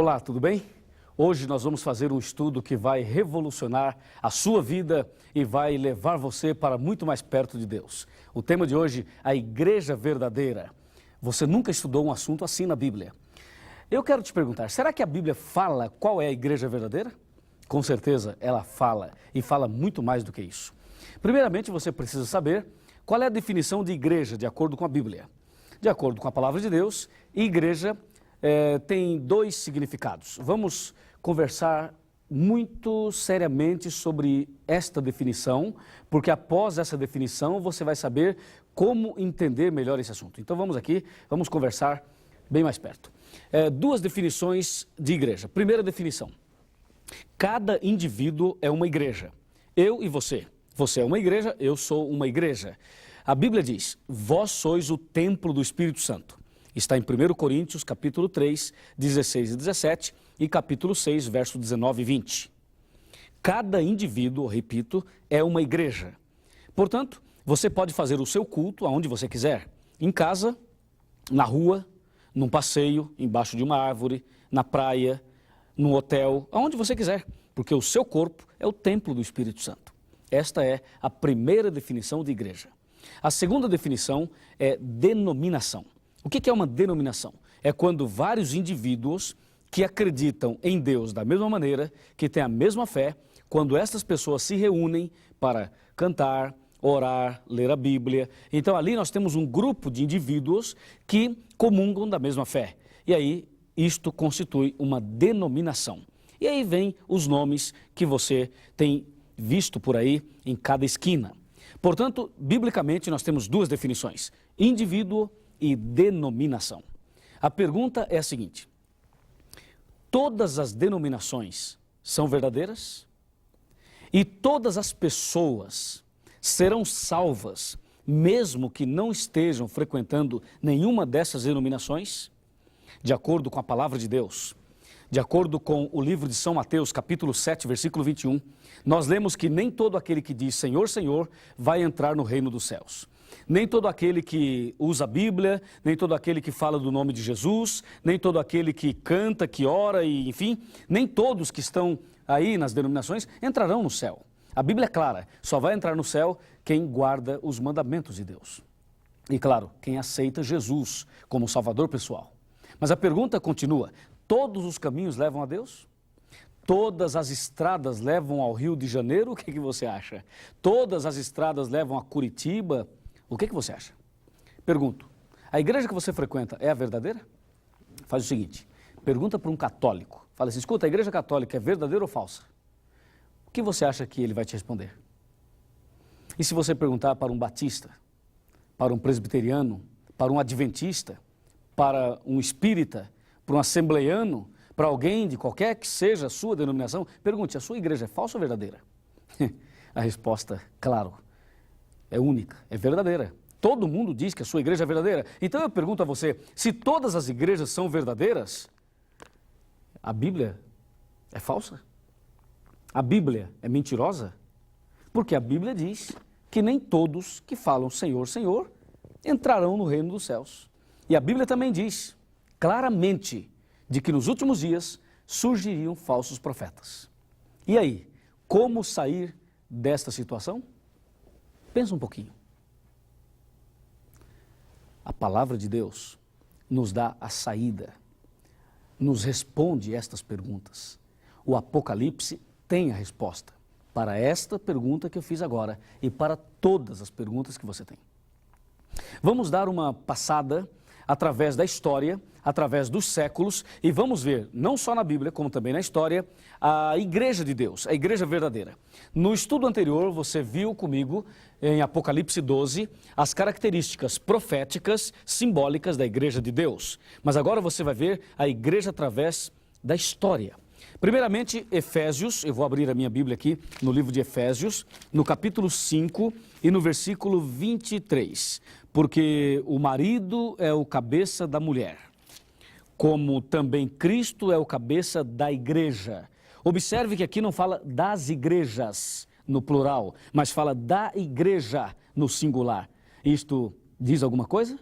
Olá, tudo bem? Hoje nós vamos fazer um estudo que vai revolucionar a sua vida e vai levar você para muito mais perto de Deus. O tema de hoje, a Igreja Verdadeira. Você nunca estudou um assunto assim na Bíblia. Eu quero te perguntar, será que a Bíblia fala qual é a Igreja Verdadeira? Com certeza ela fala, e fala muito mais do que isso. Primeiramente, você precisa saber qual é a definição de igreja de acordo com a Bíblia. De acordo com a Palavra de Deus, igreja tem dois significados. Vamos conversar muito seriamente sobre esta definição, porque após essa definição você vai saber como entender melhor esse assunto. Então vamos conversar bem mais perto. Duas definições de igreja. Primeira definição, cada indivíduo é uma igreja. Eu e você. Você é uma igreja, eu sou uma igreja. A Bíblia diz, vós sois o templo do Espírito Santo. Está em 1 Coríntios, capítulo 3, 16 e 17 e capítulo 6, verso 19 e 20. Cada indivíduo, repito, é uma igreja. Portanto, você pode fazer o seu culto aonde você quiser. Em casa, na rua, num passeio, embaixo de uma árvore, na praia, num hotel, aonde você quiser. Porque o seu corpo é o templo do Espírito Santo. Esta é a primeira definição de igreja. A segunda definição é denominação. O que é uma denominação? É quando vários indivíduos que acreditam em Deus da mesma maneira, que têm a mesma fé, quando essas pessoas se reúnem para cantar, orar, ler a Bíblia. Então ali nós temos um grupo de indivíduos que comungam da mesma fé. E aí isto constitui uma denominação. E aí vem os nomes que você tem visto por aí em cada esquina. Portanto, biblicamente nós temos duas definições, indivíduo e denominação. A pergunta é a seguinte, todas as denominações são verdadeiras? E todas as pessoas serão salvas, mesmo que não estejam frequentando nenhuma dessas denominações? De acordo com a palavra de Deus, de acordo com o livro de São Mateus, capítulo 7, versículo 21, nós lemos que nem todo aquele que diz Senhor, Senhor, vai entrar no reino dos céus. Nem todo aquele que usa a Bíblia, nem todo aquele que fala do nome de Jesus, nem todo aquele que canta, que ora e enfim, nem todos que estão aí nas denominações entrarão no céu. A Bíblia é clara, só vai entrar no céu quem guarda os mandamentos de Deus. E claro, quem aceita Jesus como Salvador pessoal. Mas a pergunta continua, todos os caminhos levam a Deus? Todas as estradas levam ao Rio de Janeiro? O que você acha? Todas as estradas levam a Curitiba? O que você acha? Pergunto, a igreja que você frequenta é a verdadeira? Faz o seguinte, pergunta para um católico. Fala assim, escuta, a igreja católica é verdadeira ou falsa? O que você acha que ele vai te responder? E se você perguntar para um batista, para um presbiteriano, para um adventista, para um espírita, para um assembleiano, para alguém de qualquer que seja a sua denominação, pergunte, a sua igreja é falsa ou verdadeira? A resposta, claro, é única, é verdadeira. Todo mundo diz que a sua igreja é verdadeira. Então eu pergunto a você, se todas as igrejas são verdadeiras, a Bíblia é falsa? A Bíblia é mentirosa? Porque a Bíblia diz que nem todos que falam Senhor, Senhor, entrarão no reino dos céus. E a Bíblia também diz claramente de que nos últimos dias surgiriam falsos profetas. E aí, como sair desta situação? Pensa um pouquinho. A palavra de Deus nos dá a saída, nos responde estas perguntas. O Apocalipse tem a resposta para esta pergunta que eu fiz agora e para todas as perguntas que você tem. Vamos dar uma passada através da história, através dos séculos, e vamos ver, não só na Bíblia, como também na história, a igreja de Deus, a igreja verdadeira. No estudo anterior, você viu comigo, em Apocalipse 12, as características proféticas, simbólicas da igreja de Deus. Mas agora você vai ver a igreja através da história. Primeiramente, Efésios, eu vou abrir a minha Bíblia aqui, no livro de Efésios, no capítulo 5 e no versículo 23. Porque o marido é o cabeça da mulher, como também Cristo é o cabeça da igreja. Observe que aqui não fala das igrejas, no plural, mas fala da igreja, no singular. Isto diz alguma coisa?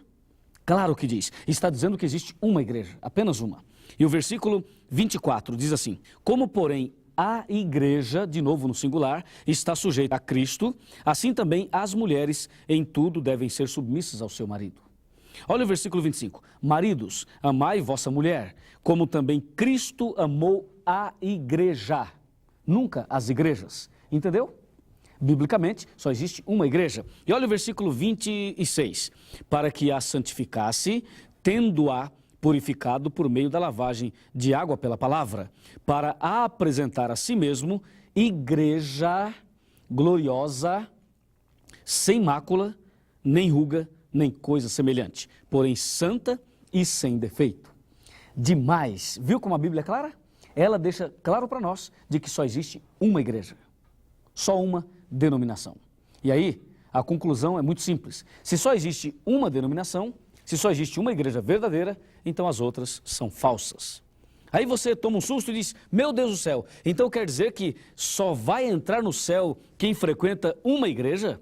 Claro que diz. Está dizendo que existe uma igreja, apenas uma. E o versículo 24 diz assim: como, porém, a igreja, de novo no singular, está sujeita a Cristo, assim também as mulheres em tudo devem ser submissas ao seu marido. Olha o versículo 25. Maridos, amai vossa mulher, como também Cristo amou a igreja. Nunca as igrejas. Entendeu? Biblicamente, só existe uma igreja. E olha o versículo 26. Para que a santificasse, tendo-a purificado por meio da lavagem de água pela palavra, para a apresentar a si mesmo igreja gloriosa, sem mácula, nem ruga, nem coisa semelhante, porém santa e sem defeito. Demais. Viu como a Bíblia é clara? Ela deixa claro para nós de que só existe uma igreja, só uma denominação. E aí, a conclusão é muito simples. Se só existe uma denominação, se só existe uma igreja verdadeira, então as outras são falsas. Aí você toma um susto e diz: meu Deus do céu, então quer dizer que só vai entrar no céu quem frequenta uma igreja?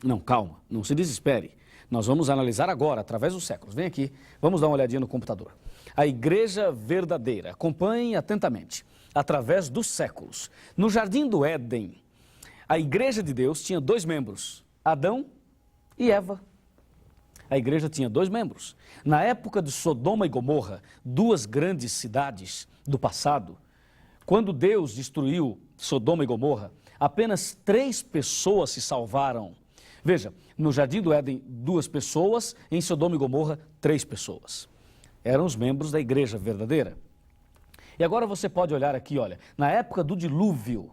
Não, calma, não se desespere. Nós vamos analisar agora, através dos séculos. Vem aqui, vamos dar uma olhadinha no computador. A igreja verdadeira, acompanhe atentamente, através dos séculos. No Jardim do Éden, a igreja de Deus tinha dois membros, Adão e Eva. A igreja tinha dois membros. Na época de Sodoma e Gomorra, duas grandes cidades do passado, quando Deus destruiu Sodoma e Gomorra, apenas 3 pessoas se salvaram. Veja, no Jardim do Éden, 2 pessoas, em Sodoma e Gomorra, 3 pessoas. Eram os membros da igreja verdadeira. E agora você pode olhar aqui, olha, na época do dilúvio,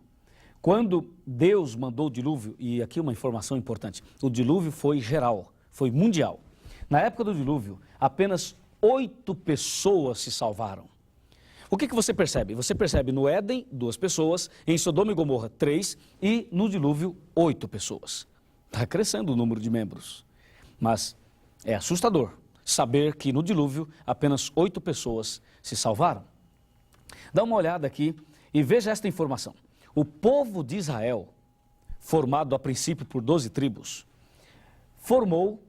quando Deus mandou o dilúvio, e aqui uma informação importante, o dilúvio foi geral, foi mundial. Na época do dilúvio, apenas 8 pessoas se salvaram. O que você percebe? Você percebe no Éden, 2 pessoas, em Sodoma e Gomorra, 3, e no dilúvio, 8 pessoas. Está crescendo o número de membros. Mas é assustador saber que no dilúvio, apenas 8 pessoas se salvaram. Dá uma olhada aqui e veja esta informação. O povo de Israel, formado a princípio por 12 tribos, formou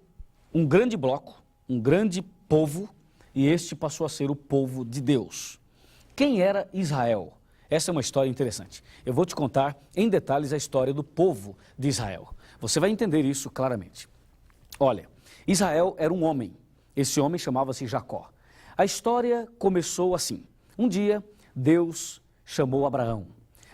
um grande bloco, um grande povo, e este passou a ser o povo de Deus. Quem era Israel? Essa é uma história interessante. Eu vou te contar em detalhes a história do povo de Israel. Você vai entender isso claramente. Olha, Israel era um homem. Esse homem chamava-se Jacó. A história começou assim. Um dia, Deus chamou Abraão.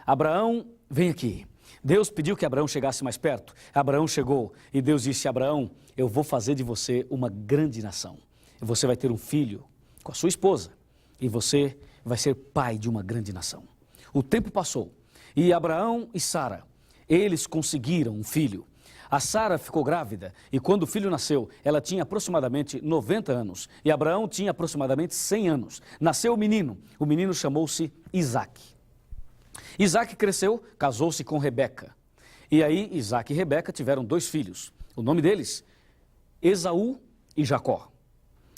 Abraão, vem aqui. Deus pediu que Abraão chegasse mais perto. Abraão chegou e Deus disse: Abraão, eu vou fazer de você uma grande nação. Você vai ter um filho com a sua esposa e você vai ser pai de uma grande nação. O tempo passou e Abraão e Sara, eles conseguiram um filho. A Sara ficou grávida e quando o filho nasceu, ela tinha aproximadamente 90 anos e Abraão tinha aproximadamente 100 anos. Nasceu o menino chamou-se Isaque. Isaque cresceu, casou-se com Rebeca. E aí Isaque e Rebeca tiveram 2 filhos. O nome deles, Esaú e Jacó.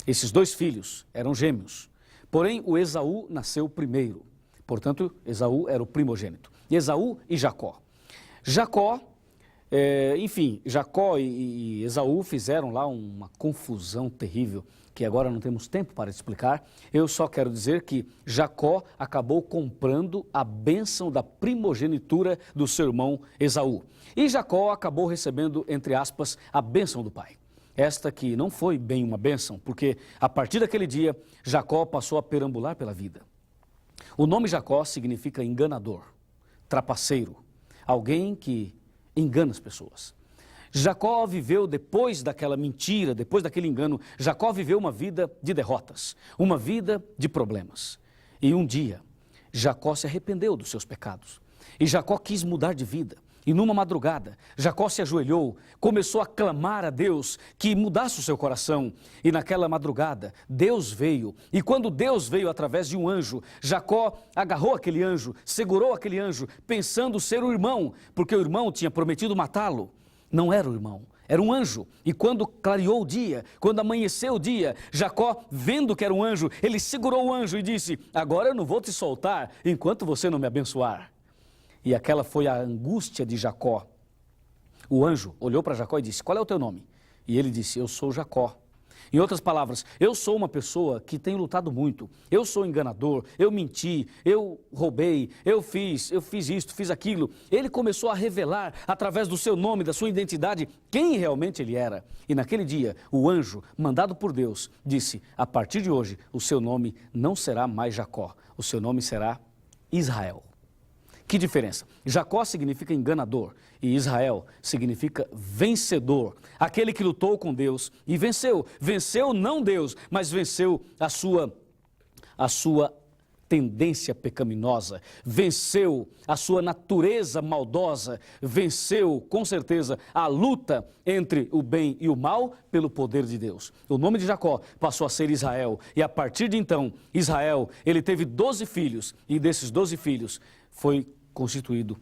Esses 2 filhos eram gêmeos. Porém, o Esaú nasceu primeiro. Portanto, Esaú era o primogênito. Esaú e Jacó. Jacó e Esaú fizeram lá uma confusão terrível, que agora não temos tempo para explicar. Eu só quero dizer que Jacó acabou comprando a bênção da primogenitura do seu irmão Esaú. E Jacó acabou recebendo, entre aspas, a bênção do pai. Esta que não foi bem uma bênção, porque a partir daquele dia, Jacó passou a perambular pela vida. O nome Jacó significa enganador, trapaceiro, alguém que engana as pessoas. Jacó viveu depois daquela mentira, depois daquele engano, Jacó viveu uma vida de derrotas, uma vida de problemas. E um dia, Jacó se arrependeu dos seus pecados. E Jacó quis mudar de vida. E numa madrugada, Jacó se ajoelhou, começou a clamar a Deus que mudasse o seu coração. E naquela madrugada, Deus veio. E quando Deus veio através de um anjo, Jacó agarrou aquele anjo, segurou aquele anjo, pensando ser o irmão, porque o irmão tinha prometido matá-lo. Não era o irmão, era um anjo. E quando clareou o dia, quando amanheceu o dia, Jacó, vendo que era um anjo, ele segurou o anjo e disse: agora eu não vou te soltar enquanto você não me abençoar. E aquela foi a angústia de Jacó. O anjo olhou para Jacó e disse: qual é o teu nome? E ele disse: eu sou Jacó. Em outras palavras, eu sou uma pessoa que tem lutado muito, eu sou enganador, eu menti, eu roubei, eu fiz isto, fiz aquilo. Ele começou a revelar, através do seu nome, da sua identidade, quem realmente ele era. E naquele dia, o anjo, mandado por Deus, disse: a partir de hoje, o seu nome não será mais Jacó, o seu nome será Israel. Que diferença? Jacó significa enganador e Israel significa vencedor. Aquele que lutou com Deus e venceu. Venceu não Deus, mas venceu a sua tendência pecaminosa. Venceu a sua natureza maldosa. Venceu, com certeza, a luta entre o bem e o mal pelo poder de Deus. O nome de Jacó passou a ser Israel. E a partir de então, Israel, ele teve 12 filhos. E desses 12 filhos foi constituído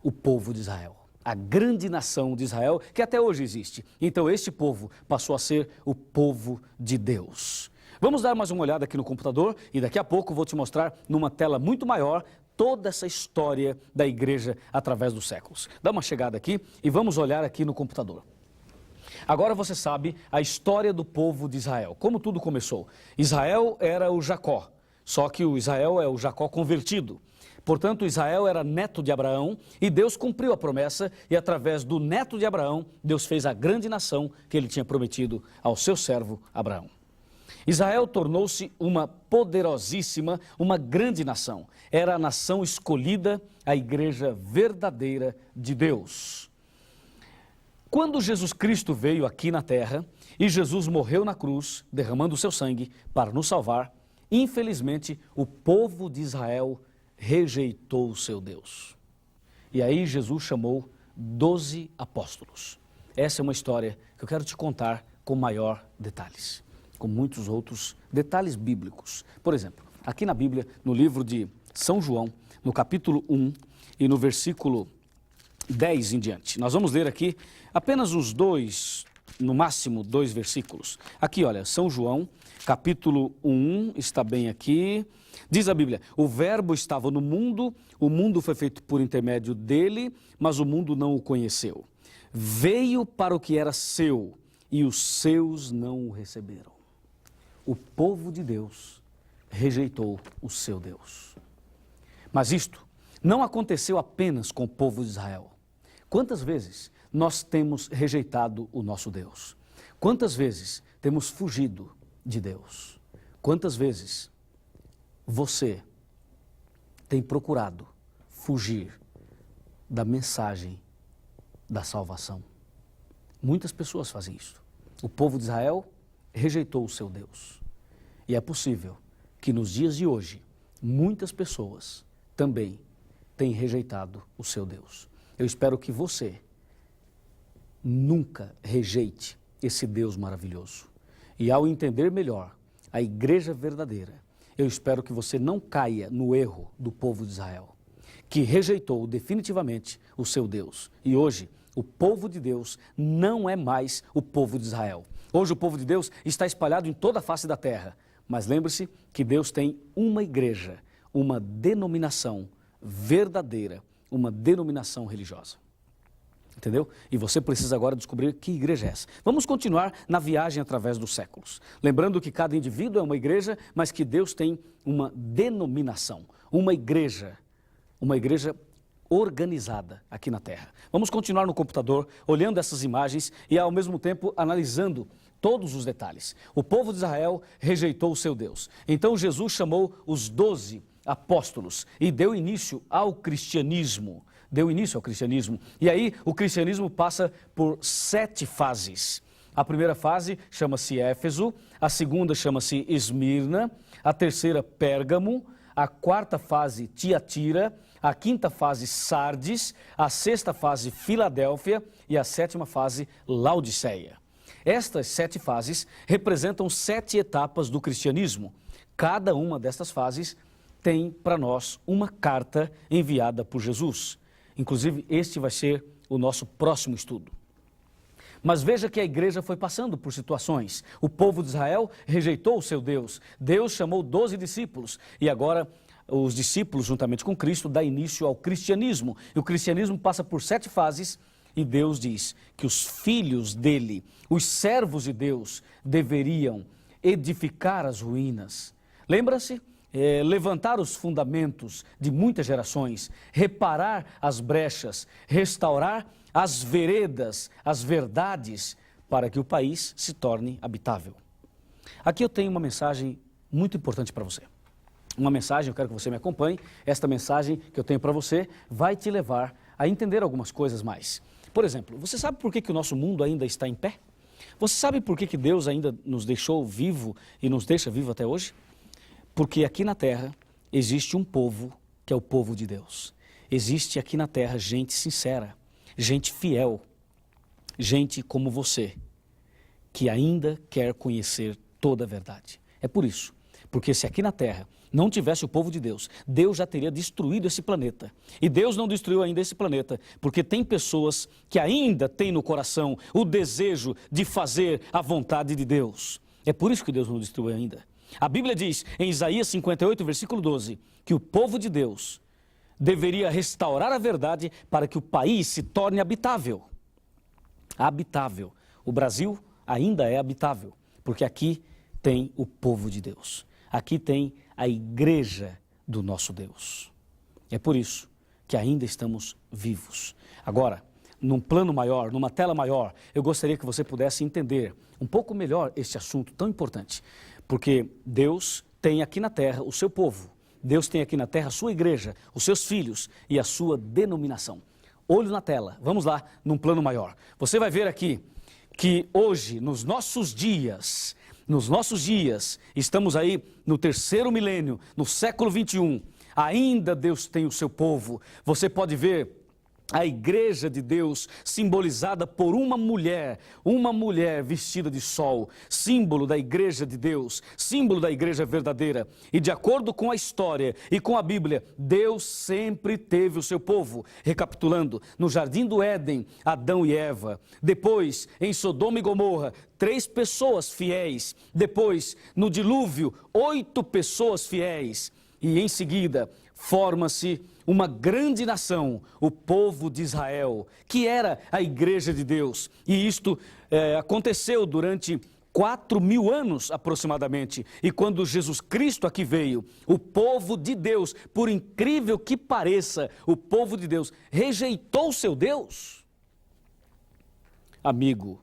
o povo de Israel, a grande nação de Israel, que até hoje existe. Então este povo passou a ser o povo de Deus. Vamos dar mais uma olhada aqui no computador e daqui a pouco vou te mostrar numa tela muito maior toda essa história da igreja através dos séculos. Dá uma chegada aqui e vamos olhar aqui no computador. Agora você sabe a história do povo de Israel, como tudo começou. Israel era o Jacó, só que o Israel é o Jacó convertido. Portanto, Israel era neto de Abraão e Deus cumpriu a promessa e através do neto de Abraão, Deus fez a grande nação que ele tinha prometido ao seu servo Abraão. Israel tornou-se uma poderosíssima, uma grande nação. Era a nação escolhida, a igreja verdadeira de Deus. Quando Jesus Cristo veio aqui na terra e Jesus morreu na cruz, derramando o seu sangue para nos salvar, infelizmente o povo de Israel rejeitou o seu Deus. E aí Jesus chamou 12 apóstolos. Essa é uma história que eu quero te contar com maior detalhes, com muitos outros detalhes bíblicos. Por exemplo, aqui na Bíblia, no livro de São João, no capítulo 1 e no versículo 10 em diante. Nós vamos ler aqui apenas uns dois, no máximo 2 versículos. Aqui, olha, São João, capítulo 1, está bem aqui. Diz a Bíblia: o verbo estava no mundo, o mundo foi feito por intermédio dele, mas o mundo não o conheceu. Veio para o que era seu, e os seus não o receberam. O povo de Deus rejeitou o seu Deus. Mas isto não aconteceu apenas com o povo de Israel. Quantas vezes nós temos rejeitado o nosso Deus? Quantas vezes temos fugido de Deus? Quantas vezes você tem procurado fugir da mensagem da salvação? Muitas pessoas fazem isso. O povo de Israel rejeitou o seu Deus. E é possível que nos dias de hoje, muitas pessoas também têm rejeitado o seu Deus. Eu espero que você nunca rejeite esse Deus maravilhoso. E ao entender melhor a igreja verdadeira, eu espero que você não caia no erro do povo de Israel, que rejeitou definitivamente o seu Deus. E hoje, o povo de Deus não é mais o povo de Israel. Hoje o povo de Deus está espalhado em toda a face da terra. Mas lembre-se que Deus tem uma igreja, uma denominação verdadeira, uma denominação religiosa. Entendeu? E você precisa agora descobrir que igreja é essa. Vamos continuar na viagem através dos séculos. Lembrando que cada indivíduo é uma igreja, mas que Deus tem uma denominação, uma igreja organizada aqui na terra. Vamos continuar no computador, olhando essas imagens e ao mesmo tempo analisando todos os detalhes. O povo de Israel rejeitou o seu Deus. Então Jesus chamou os 12 apóstolos e deu início ao cristianismo. E aí o cristianismo passa por 7 fases. A primeira fase chama-se Éfeso, a segunda chama-se Esmirna, a terceira Pérgamo, a quarta fase Tiatira, a quinta fase Sardes, a sexta fase Filadélfia e a sétima fase Laodiceia. Estas 7 fases representam 7 etapas do cristianismo. Cada uma destas fases tem para nós uma carta enviada por Jesus. Inclusive, este vai ser o nosso próximo estudo. Mas veja que a igreja foi passando por situações. O povo de Israel rejeitou o seu Deus. Deus chamou 12 discípulos e agora os discípulos, juntamente com Cristo, dá início ao cristianismo. E o cristianismo passa por 7 fases e Deus diz que os filhos dele, os servos de Deus, deveriam edificar as ruínas. Lembra-se? Levantar os fundamentos de muitas gerações, reparar as brechas, restaurar as veredas, as verdades, para que o país se torne habitável. Aqui eu tenho uma mensagem muito importante para você. Uma mensagem, eu quero que você me acompanhe. Esta mensagem que eu tenho para você vai te levar a entender algumas coisas mais. Por exemplo, você sabe por que o nosso mundo ainda está em pé? Você sabe por que Deus ainda nos deixou vivo e nos deixa vivo até hoje? Porque aqui na terra existe um povo que é o povo de Deus. Existe aqui na terra gente sincera, gente fiel, gente como você, que ainda quer conhecer toda a verdade. É por isso, porque se aqui na terra não tivesse o povo de Deus, Deus já teria destruído esse planeta. E Deus não destruiu ainda esse planeta, porque tem pessoas que ainda têm no coração o desejo de fazer a vontade de Deus. É por isso que Deus não destruiu ainda. A Bíblia diz, em Isaías 58, versículo 12, que o povo de Deus deveria restaurar a verdade para que o país se torne habitável. Habitável. O Brasil ainda é habitável, porque aqui tem o povo de Deus. Aqui tem a igreja do nosso Deus. É por isso que ainda estamos vivos. Agora, num plano maior, numa tela maior, eu gostaria que você pudesse entender um pouco melhor este assunto tão importante. Porque Deus tem aqui na terra o seu povo. Deus tem aqui na terra a sua igreja, os seus filhos e a sua denominação. Olho na tela, vamos lá num plano maior. Você vai ver aqui que hoje, nos nossos dias, estamos aí no terceiro milênio, no século 21, ainda Deus tem o seu povo. Você pode ver a igreja de Deus simbolizada por uma mulher vestida de sol, símbolo da igreja de Deus, símbolo da igreja verdadeira. E de acordo com a história e com a Bíblia, Deus sempre teve o seu povo. Recapitulando, no jardim do Éden, Adão e Eva. Depois, em Sodoma e Gomorra, 3 pessoas fiéis. Depois, no dilúvio, 8 pessoas fiéis. E em seguida, forma-se uma grande nação, o povo de Israel, que era a igreja de Deus. E isto aconteceu durante 4.000 anos aproximadamente. E quando Jesus Cristo aqui veio, o povo de Deus, por incrível que pareça, o povo de Deus rejeitou seu Deus. Amigo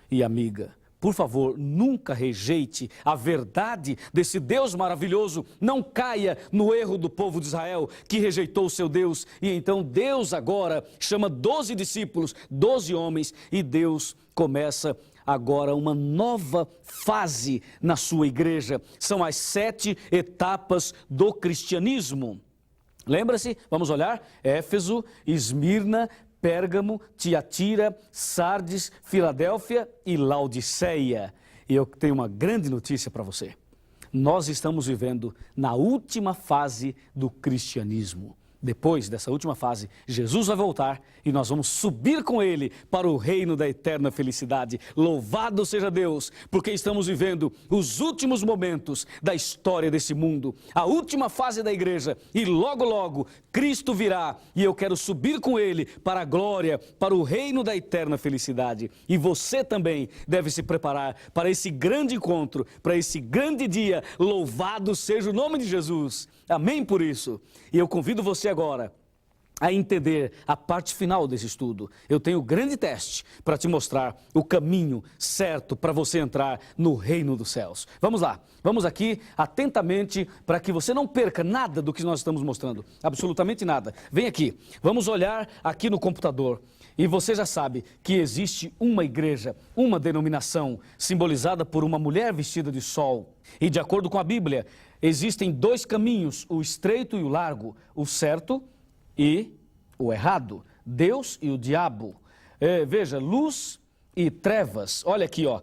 e amiga, por favor, nunca rejeite a verdade desse Deus maravilhoso. Não caia no erro do povo de Israel, que rejeitou o seu Deus. E então Deus agora chama 12 discípulos, 12 homens, e Deus começa agora uma nova fase na sua igreja. São as 7 etapas do cristianismo. Lembra-se? Vamos olhar? Éfeso, Esmirna, Pérgamo, Tiatira, Sardes, Filadélfia e Laodiceia. E eu tenho uma grande notícia para você. Nós estamos vivendo na última fase do cristianismo. Depois dessa última fase, Jesus vai voltar e nós vamos subir com Ele para o reino da eterna felicidade. Louvado seja Deus, porque estamos vivendo os últimos momentos da história desse mundo, a última fase da igreja, e logo, logo, Cristo virá e eu quero subir com Ele para a glória, para o reino da eterna felicidade. E você também deve se preparar para esse grande encontro, para esse grande dia. Louvado seja o nome de Jesus. Amém por isso. E eu convido você agora a entender a parte final desse estudo. Eu tenho um grande teste para te mostrar o caminho certo para você entrar no reino dos céus. Vamos lá, vamos aqui atentamente para que você não perca nada do que nós estamos mostrando, absolutamente nada. Vem aqui, vamos olhar aqui no computador. E você já sabe que existe uma igreja, uma denominação simbolizada por uma mulher vestida de sol. E de acordo com a Bíblia, existem 2 caminhos, o estreito e o largo, o certo e o errado, Deus e o diabo. Veja, luz e trevas, olha aqui, ó,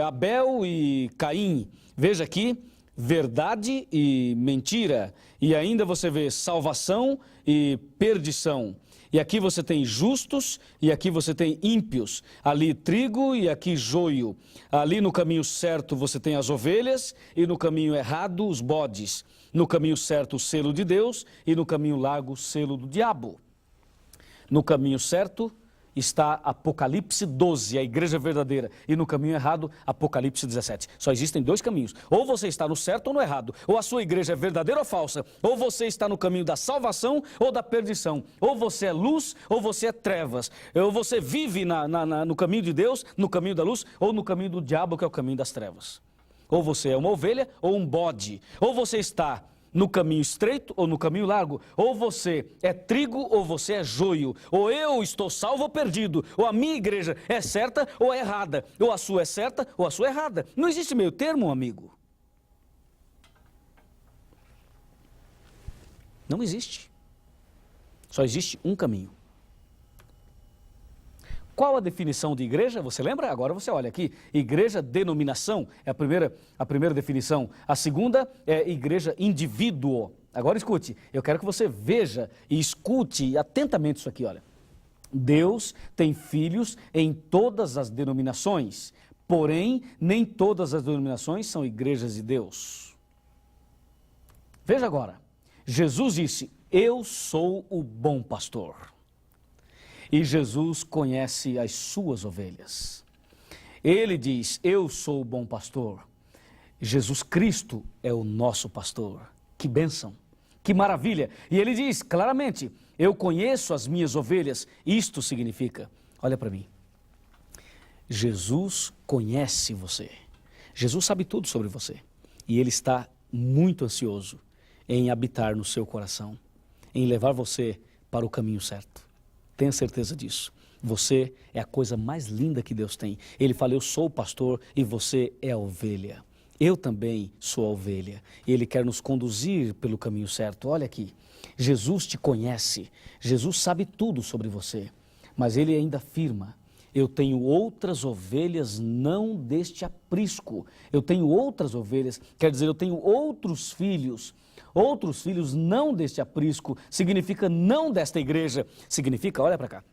Abel e Caim, veja aqui, verdade e mentira, e ainda você vê salvação e perdição. E aqui você tem justos e aqui você tem ímpios. Ali trigo e aqui joio. Ali no caminho certo você tem as ovelhas e no caminho errado os bodes. No caminho certo o selo de Deus e no caminho largo o selo do diabo. No caminho certo está Apocalipse 12, a igreja verdadeira, e no caminho errado, Apocalipse 17. Só existem dois caminhos, ou você está no certo ou no errado, ou a sua igreja é verdadeira ou falsa, ou você está no caminho da salvação ou da perdição, ou você é luz ou você é trevas, ou você vive no caminho de Deus, no caminho da luz, ou no caminho do diabo, que é o caminho das trevas. Ou você é uma ovelha ou um bode, ou você está no caminho estreito ou no caminho largo, ou você é trigo ou você é joio, ou eu estou salvo ou perdido, ou a minha igreja é certa ou é errada, ou a sua é certa ou a sua é errada. Não existe meio termo, amigo. Não existe. Só existe um caminho. Qual a definição de igreja? Você lembra? Agora você olha aqui. Igreja, denominação, é a primeira definição. A segunda é igreja, indivíduo. Agora escute, eu quero que você veja e escute atentamente isso aqui, olha. Deus tem filhos em todas as denominações, porém, nem todas as denominações são igrejas de Deus. Veja agora, Jesus disse, eu sou o bom pastor. E Jesus conhece as suas ovelhas. Ele diz, eu sou o bom pastor. Jesus Cristo é o nosso pastor. Que bênção, que maravilha. E ele diz claramente, eu conheço as minhas ovelhas. Isto significa, olha para mim, Jesus conhece você. Jesus sabe tudo sobre você. E ele está muito ansioso em habitar no seu coração, em levar você para o caminho certo. Tenha certeza disso. Você é a coisa mais linda que Deus tem. Ele fala, eu sou o pastor e você é a ovelha. Eu também sou a ovelha. Ele quer nos conduzir pelo caminho certo. Olha aqui, Jesus te conhece. Jesus sabe tudo sobre você. Mas ele ainda afirma, eu tenho outras ovelhas não deste aprisco. Eu tenho outras ovelhas, quer dizer, eu tenho outros filhos. Outros filhos não deste aprisco, significa não desta igreja. Significa, olha para cá,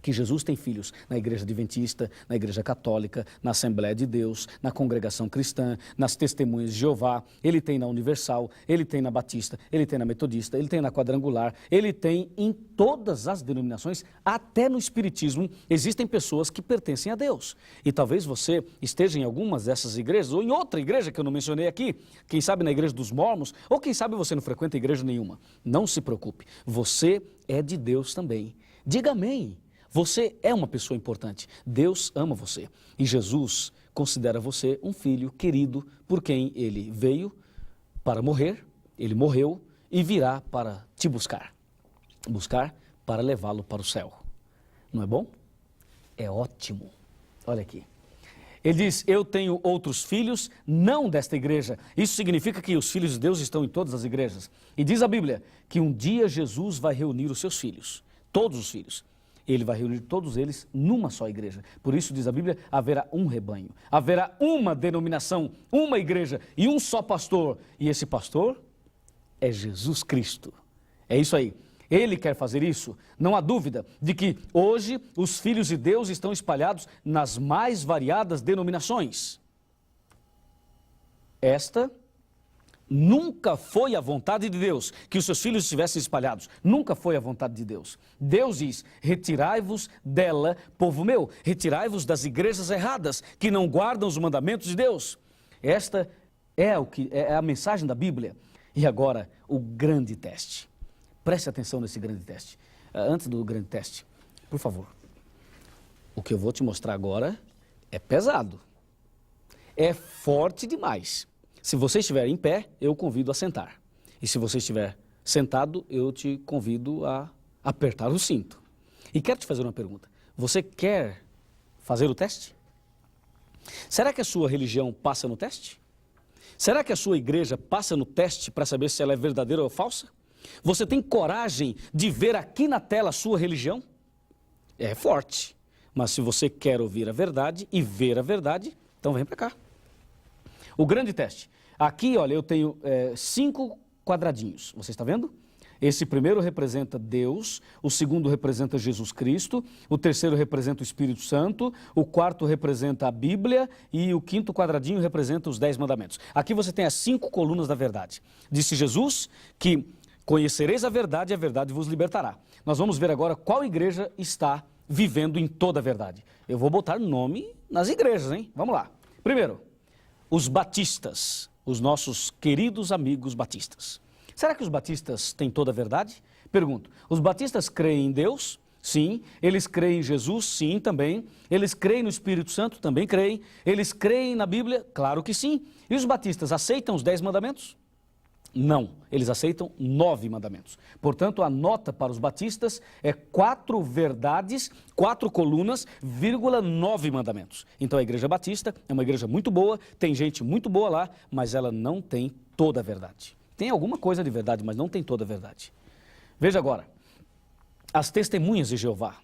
que Jesus tem filhos na igreja adventista, na igreja católica, na Assembleia de Deus, na congregação cristã, nas testemunhas de Jeová, ele tem na Universal, ele tem na Batista, ele tem na Metodista, ele tem na Quadrangular, ele tem em todas as denominações, até no Espiritismo, existem pessoas que pertencem a Deus. E talvez você esteja em algumas dessas igrejas, ou em outra igreja que eu não mencionei aqui, quem sabe na igreja dos Mormons, ou quem sabe você não frequenta igreja nenhuma. Não se preocupe, você é de Deus também. Diga amém. Você é uma pessoa importante, Deus ama você e Jesus considera você um filho querido por quem ele veio para morrer, ele morreu e virá para te buscar para levá-lo para o céu. Não é bom? É ótimo. Olha aqui. Ele diz, eu tenho outros filhos, não desta igreja. Isso significa que os filhos de Deus estão em todas as igrejas. E diz a Bíblia que um dia Jesus vai reunir os seus filhos, todos os filhos. Ele vai reunir todos eles numa só igreja. Por isso, diz a Bíblia, haverá um rebanho, haverá uma denominação, uma igreja e um só pastor. E esse pastor é Jesus Cristo. É isso aí. Ele quer fazer isso. Não há dúvida de que hoje os filhos de Deus estão espalhados nas mais variadas denominações. Esta nunca foi a vontade de Deus que os seus filhos estivessem espalhados. Nunca foi a vontade de Deus. Deus diz, retirai-vos dela, povo meu. Retirai-vos das igrejas erradas, que não guardam os mandamentos de Deus. Esta é a mensagem da Bíblia. E agora, o grande teste. Preste atenção nesse grande teste. Antes do grande teste, por favor. O que eu vou te mostrar agora é pesado. É forte demais. Se você estiver em pé, eu convido a sentar. E se você estiver sentado, eu te convido a apertar o cinto. E quero te fazer uma pergunta. Você quer fazer o teste? Será que a sua religião passa no teste? Será que a sua igreja passa no teste para saber se ela é verdadeira ou falsa? Você tem coragem de ver aqui na tela a sua religião? É forte. Mas se você quer ouvir a verdade e ver a verdade, então vem para cá. O grande teste. Aqui, olha, eu tenho 5 quadradinhos. Você está vendo? Esse primeiro representa Deus, o segundo representa Jesus Cristo, o terceiro representa o Espírito Santo, o quarto representa a Bíblia e o quinto quadradinho representa os 10 mandamentos. Aqui você tem as 5 colunas da verdade. Disse Jesus que conhecereis a verdade e a verdade vos libertará. Nós vamos ver agora qual igreja está vivendo em toda a verdade. Eu vou botar nome nas igrejas, hein? Vamos lá. Primeiro, os batistas, os nossos queridos amigos batistas. Será que os batistas têm toda a verdade? Pergunto, os batistas creem em Deus? Sim. Eles creem em Jesus? Sim, também. Eles creem no Espírito Santo? Também creem. Eles creem na Bíblia? Claro que sim. E os batistas aceitam os 10 mandamentos? Não, eles aceitam 9 mandamentos. Portanto, a nota para os batistas é 4 verdades, 4 colunas, 9 mandamentos. Então a igreja batista é uma igreja muito boa, tem gente muito boa lá, mas ela não tem toda a verdade. Tem alguma coisa de verdade, mas não tem toda a verdade. Veja agora, as testemunhas de Jeová.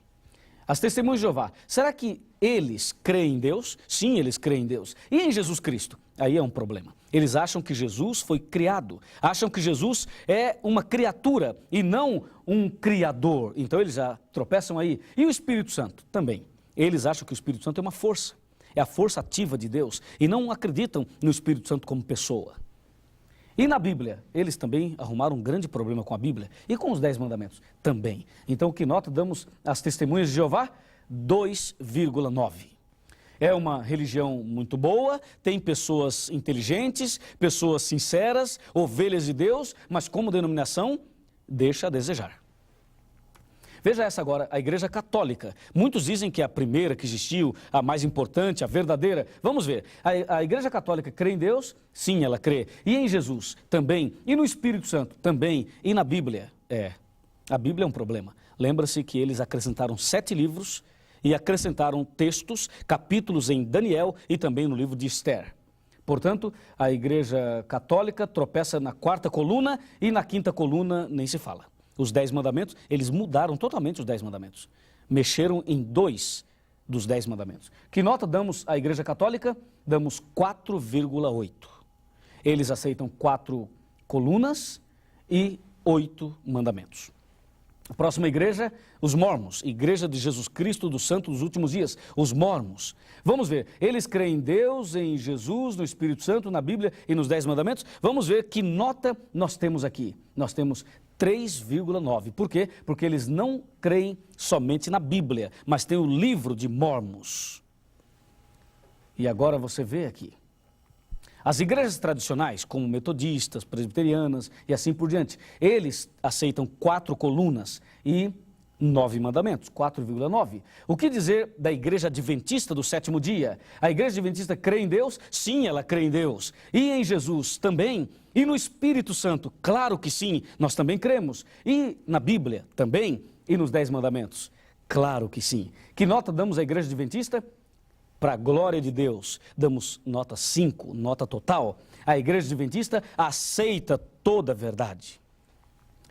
As testemunhas de Jeová, será que eles creem em Deus? Sim, eles creem em Deus. E em Jesus Cristo? Aí é um problema. Eles acham que Jesus foi criado, acham que Jesus é uma criatura e não um criador. Então eles já tropeçam aí. E o Espírito Santo também. Eles acham que o Espírito Santo é uma força, é a força ativa de Deus e não acreditam no Espírito Santo como pessoa. E na Bíblia, eles também arrumaram um grande problema com a Bíblia e com os 10 mandamentos também. Então, que nota damos às testemunhas de Jeová? 2,9. É uma religião muito boa, tem pessoas inteligentes, pessoas sinceras, ovelhas de Deus, mas como denominação, deixa a desejar. Veja essa agora, a Igreja Católica. Muitos dizem que é a primeira que existiu, a mais importante, a verdadeira. Vamos ver, a Igreja Católica crê em Deus? Sim, ela crê. E em Jesus? Também. E no Espírito Santo? Também. E na Bíblia? A Bíblia é um problema. Lembra-se que eles acrescentaram 7 livros e acrescentaram textos, capítulos em Daniel e também no livro de Esther. Portanto, a Igreja Católica tropeça na 4ª coluna e na 5ª coluna nem se fala. Os 10 mandamentos, eles mudaram totalmente os 10 mandamentos. Mexeram em 2 dos 10 mandamentos. Que nota damos à Igreja Católica? Damos 4,8. Eles aceitam 4 colunas e 8 mandamentos. A próxima igreja, os mormons, Igreja de Jesus Cristo dos Santos dos Últimos Dias, os mormons. Vamos ver, eles creem em Deus, em Jesus, no Espírito Santo, na Bíblia e nos 10 mandamentos. Vamos ver que nota nós temos aqui. Nós temos 3,9. Por quê? Porque eles não creem somente na Bíblia, mas tem o livro de Mormons. E agora você vê aqui. As igrejas tradicionais, como metodistas, presbiterianas e assim por diante, eles aceitam 4 colunas e 9 mandamentos, 4,9. O que dizer da Igreja Adventista do 7º dia? A Igreja Adventista crê em Deus? Sim, ela crê em Deus. E em Jesus também? E no Espírito Santo? Claro que sim, nós também cremos. E na Bíblia também? E nos 10 mandamentos? Claro que sim. Que nota damos à Igreja Adventista? Para a glória de Deus, damos nota 5, nota total. A Igreja Adventista aceita toda a verdade.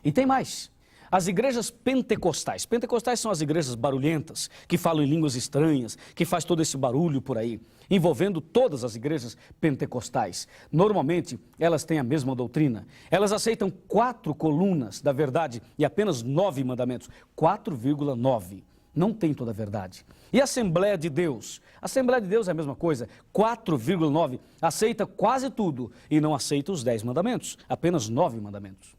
E tem mais. As igrejas pentecostais. Pentecostais são as igrejas barulhentas, que falam em línguas estranhas, que faz todo esse barulho por aí, envolvendo todas as igrejas pentecostais. Normalmente, elas têm a mesma doutrina. Elas aceitam 4 colunas da verdade e apenas 9 mandamentos. 4,9. Não tem toda a verdade. E a Assembleia de Deus? A Assembleia de Deus é a mesma coisa, 4,9, aceita quase tudo e não aceita os 10 mandamentos, apenas 9 mandamentos.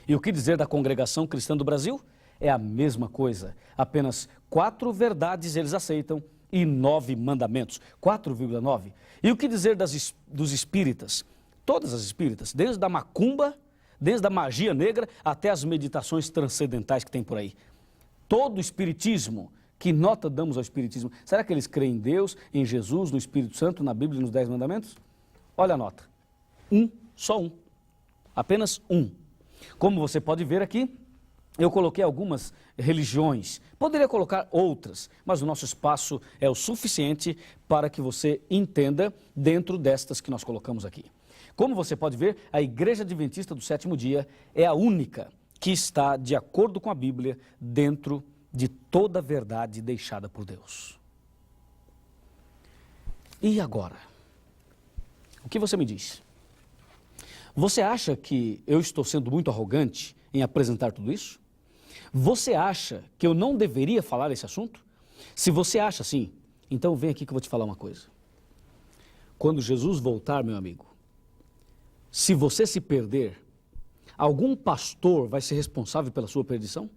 E o que dizer da Congregação Cristã do Brasil? É a mesma coisa, apenas 4 verdades eles aceitam e 9 mandamentos, 4,9. E o que dizer dos espíritas? Todas as espíritas, desde a macumba, desde a magia negra até as meditações transcendentais que tem por aí. Todo o espiritismo, que nota damos ao espiritismo? Será que eles creem em Deus, em Jesus, no Espírito Santo, na Bíblia e nos 10 mandamentos? Olha a nota. Só um. Apenas um. Como você pode ver aqui, eu coloquei algumas religiões. Poderia colocar outras, mas o nosso espaço é o suficiente para que você entenda dentro destas que nós colocamos aqui. Como você pode ver, a Igreja Adventista do 7º dia é a única que está de acordo com a Bíblia dentro de toda a verdade deixada por Deus. E agora? O que você me diz? Você acha que eu estou sendo muito arrogante em apresentar tudo isso? Você acha que eu não deveria falar esse assunto? Se você acha assim, então vem aqui que eu vou te falar uma coisa. Quando Jesus voltar, meu amigo, se você se perder, algum pastor vai ser responsável pela sua perdição?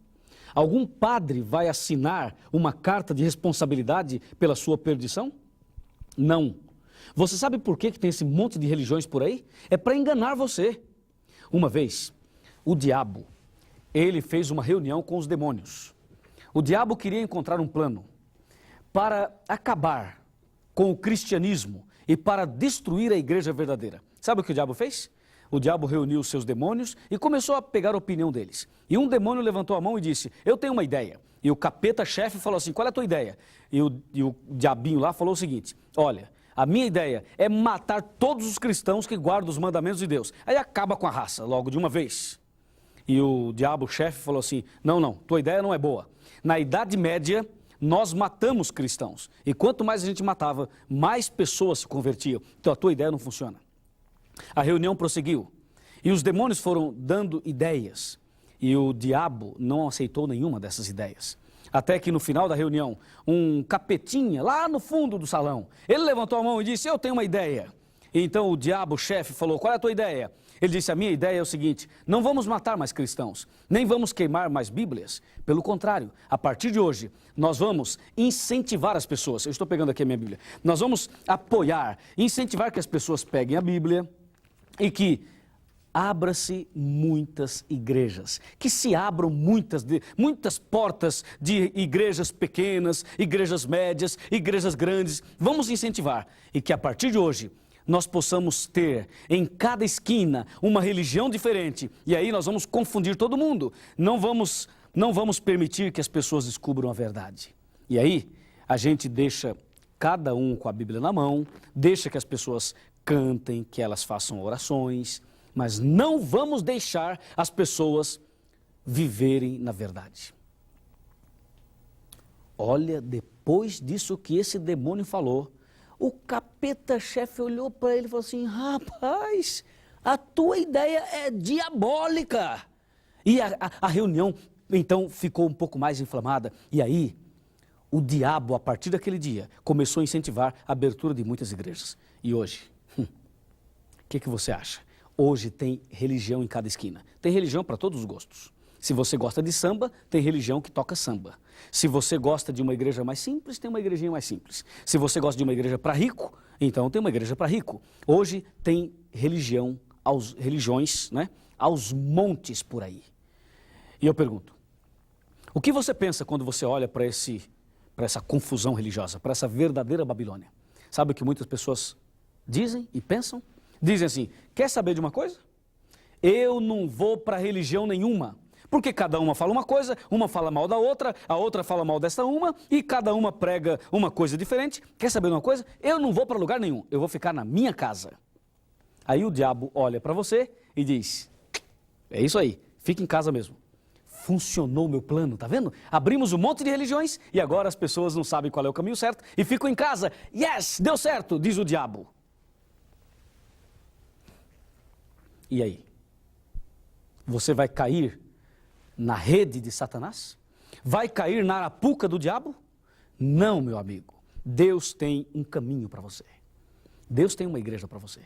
Algum padre vai assinar uma carta de responsabilidade pela sua perdição? Não. Você sabe por que tem esse monte de religiões por aí? É para enganar você. Uma vez, o diabo, ele fez uma reunião com os demônios. O diabo queria encontrar um plano para acabar com o cristianismo e para destruir a igreja verdadeira. Sabe o que o diabo fez? O diabo reuniu os seus demônios e começou a pegar a opinião deles. E um demônio levantou a mão e disse, eu tenho uma ideia. E o capeta-chefe falou assim, qual é a tua ideia? E o diabinho lá falou o seguinte, olha, a minha ideia é matar todos os cristãos que guardam os mandamentos de Deus. Aí acaba com a raça, logo de uma vez. E o diabo-chefe falou assim, não, tua ideia não é boa. Na Idade Média, nós matamos cristãos. E quanto mais a gente matava, mais pessoas se convertiam. Então a tua ideia não funciona. A reunião prosseguiu. E os demônios foram dando ideias. E o diabo não aceitou nenhuma dessas ideias. Até que no final da reunião, um capetinha lá no fundo do salão, ele levantou a mão e disse, eu tenho uma ideia. E então o diabo-chefe falou, qual é a tua ideia? Ele disse, a minha ideia é o seguinte, não vamos matar mais cristãos, nem vamos queimar mais Bíblias. Pelo contrário, a partir de hoje, nós vamos incentivar as pessoas. Eu estou pegando aqui a minha Bíblia. Nós vamos apoiar, incentivar que as pessoas peguem a Bíblia e que abra-se muitas igrejas, que se abram muitas portas de igrejas pequenas, igrejas médias, igrejas grandes. Vamos incentivar e que a partir de hoje nós possamos ter em cada esquina uma religião diferente e aí nós vamos confundir todo mundo. Não vamos permitir que as pessoas descubram a verdade. E aí a gente deixa cada um com a Bíblia na mão, deixa que as pessoas cantem, que elas façam orações, mas não vamos deixar as pessoas viverem na verdade. Olha, depois disso que esse demônio falou, o capeta-chefe olhou para ele e falou assim, rapaz, a tua ideia é diabólica. E a reunião, então, ficou um pouco mais inflamada. E aí, o diabo, a partir daquele dia, começou a incentivar a abertura de muitas igrejas. E hoje, o que você acha? Hoje tem religião em cada esquina. Tem religião para todos os gostos. Se você gosta de samba, tem religião que toca samba. Se você gosta de uma igreja mais simples, tem uma igrejinha mais simples. Se você gosta de uma igreja para rico, então tem uma igreja para rico. Hoje tem religiões, né, aos montes por aí. E eu pergunto, o que você pensa quando você olha para essa confusão religiosa, para essa verdadeira Babilônia? Sabe o que muitas pessoas dizem e pensam? Dizem assim, quer saber de uma coisa? Eu não vou para religião nenhuma, porque cada uma fala uma coisa, uma fala mal da outra, a outra fala mal dessa uma, e cada uma prega uma coisa diferente. Quer saber de uma coisa? Eu não vou para lugar nenhum, eu vou ficar na minha casa. Aí o diabo olha para você e diz, é isso aí, fica em casa mesmo. Funcionou o meu plano, tá vendo? Abrimos um monte de religiões e agora as pessoas não sabem qual é o caminho certo e ficam em casa. Yes, deu certo, diz o diabo. E aí? Você vai cair na rede de Satanás? Vai cair na arapuca do diabo? Não, meu amigo. Deus tem um caminho para você. Deus tem uma igreja para você.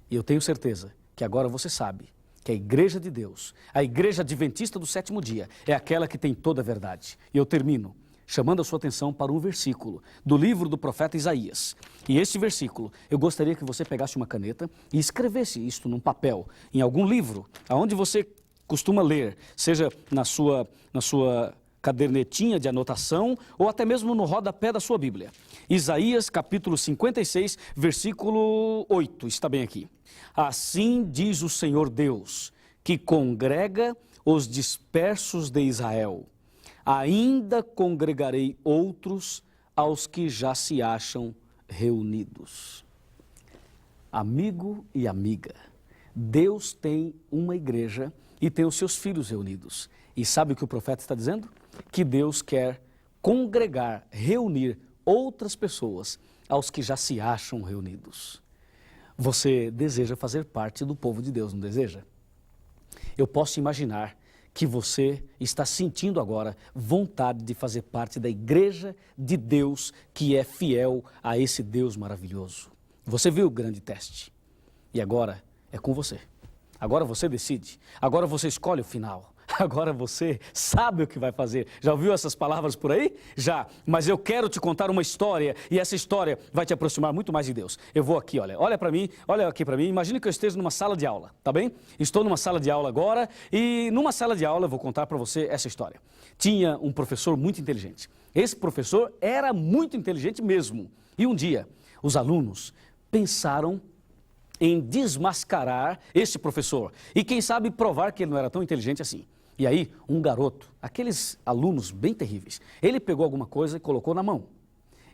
E eu tenho certeza que agora você sabe que a igreja de Deus, a igreja adventista do sétimo dia, é aquela que tem toda a verdade. E eu termino chamando a sua atenção para um versículo do livro do profeta Isaías. E esse versículo, eu gostaria que você pegasse uma caneta e escrevesse isto num papel, em algum livro, aonde você costuma ler, seja na sua cadernetinha de anotação ou até mesmo no rodapé da sua Bíblia. Isaías capítulo 56, versículo 8, está bem aqui. Assim diz o Senhor Deus, que congrega os dispersos de Israel. Ainda congregarei outros aos que já se acham reunidos. Amigo e amiga, Deus tem uma igreja e tem os seus filhos reunidos. E sabe o que o profeta está dizendo? Que Deus quer congregar, reunir outras pessoas aos que já se acham reunidos. Você deseja fazer parte do povo de Deus, não deseja? Eu posso imaginar que você está sentindo agora vontade de fazer parte da igreja de Deus que é fiel a esse Deus maravilhoso. Você viu o grande teste e agora é com você. Agora você decide, agora você escolhe o final. agora você sabe o que vai fazer. Já ouviu essas palavras por aí? Já, mas eu quero te contar uma história e essa história vai te aproximar muito mais de Deus. Eu vou aqui, olha para mim, olha aqui para mim, imagine que eu esteja numa sala de aula, tá bem? Estou numa sala de aula agora e numa sala de aula eu vou contar para você essa história. Tinha um professor muito inteligente. Esse professor era muito inteligente mesmo. E um dia, os alunos pensaram em desmascarar esse professor e quem sabe provar que ele não era tão inteligente assim. E aí, um garoto, aqueles alunos bem terríveis, ele pegou alguma coisa e colocou na mão.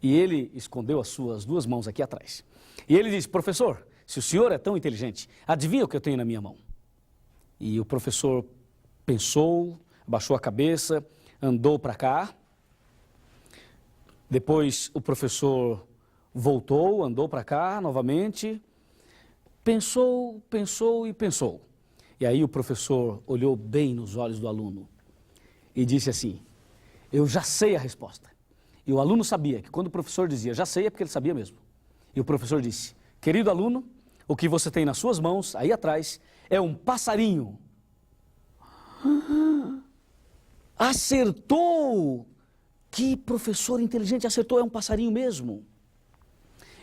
E ele escondeu as suas duas mãos aqui atrás. E ele disse, professor, se o senhor é tão inteligente, adivinha o que eu tenho na minha mão? E o professor pensou, abaixou a cabeça, andou para cá. Depois o professor voltou, andou para cá novamente. Pensou, pensou e pensou. E aí o professor olhou bem nos olhos do aluno e disse assim, eu já sei a resposta. E o aluno sabia que quando o professor dizia já sei é porque ele sabia mesmo. E o professor disse, querido aluno, o que você tem nas suas mãos, aí atrás, é um passarinho. Acertou! Que professor inteligente, acertou, é um passarinho mesmo.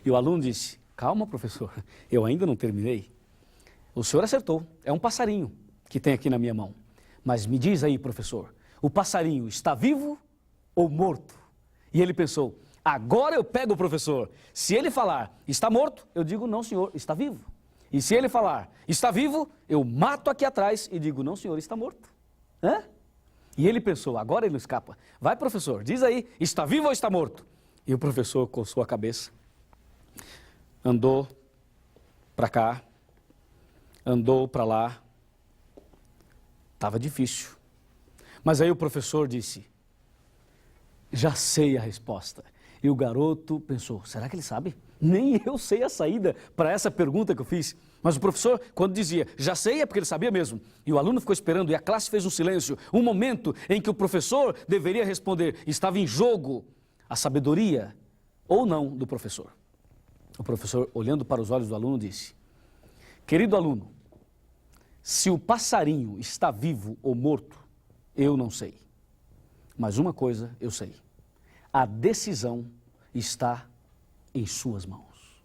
E o aluno disse, calma professor, eu ainda não terminei. O senhor acertou, é um passarinho que tem aqui na minha mão. Mas me diz aí professor, o passarinho está vivo ou morto? E ele pensou, agora eu pego o professor. Se ele falar, está morto, eu digo, não senhor, está vivo. E se ele falar, está vivo, eu mato aqui atrás e digo, não senhor, está morto. Hã? E ele pensou, agora ele não escapa. Vai professor, diz aí, está vivo ou está morto? E o professor coçou a cabeça, andou para cá, andou para lá. Estava difícil. Mas aí o professor disse, já sei a resposta. E o garoto pensou, será que ele sabe? Nem eu sei a saída para essa pergunta que eu fiz. Mas o professor, quando dizia, já sei, é porque ele sabia mesmo. E o aluno ficou esperando e a classe fez um silêncio. Um momento em que o professor deveria responder. Estava em jogo a sabedoria ou não do professor. O professor, olhando para os olhos do aluno, disse, querido aluno, se o passarinho está vivo ou morto, eu não sei. Mas uma coisa eu sei. A decisão está em suas mãos.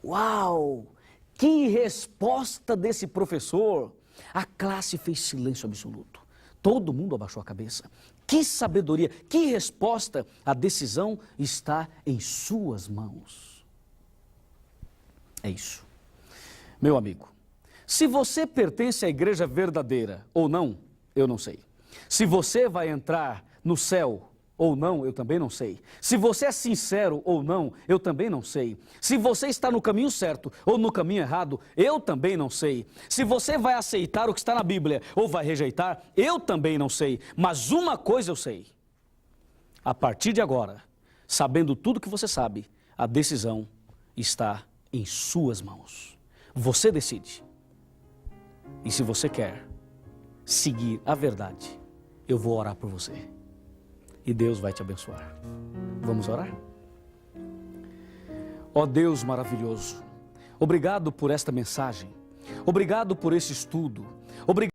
Uau! Que resposta desse professor! A classe fez silêncio absoluto. Todo mundo abaixou a cabeça. Que sabedoria, que resposta! A decisão está em suas mãos. É isso. Meu amigo, se você pertence à igreja verdadeira ou não, eu não sei. Se você vai entrar no céu ou não, eu também não sei. Se você é sincero ou não, eu também não sei. Se você está no caminho certo ou no caminho errado, eu também não sei. Se você vai aceitar o que está na Bíblia ou vai rejeitar, eu também não sei. Mas uma coisa eu sei. A partir de agora, sabendo tudo que você sabe, a decisão está em suas mãos. Você decide. E se você quer seguir a verdade, eu vou orar por você. E Deus vai te abençoar. Vamos orar? Ó Deus maravilhoso, obrigado por esta mensagem. Obrigado por esse estudo. Obrigado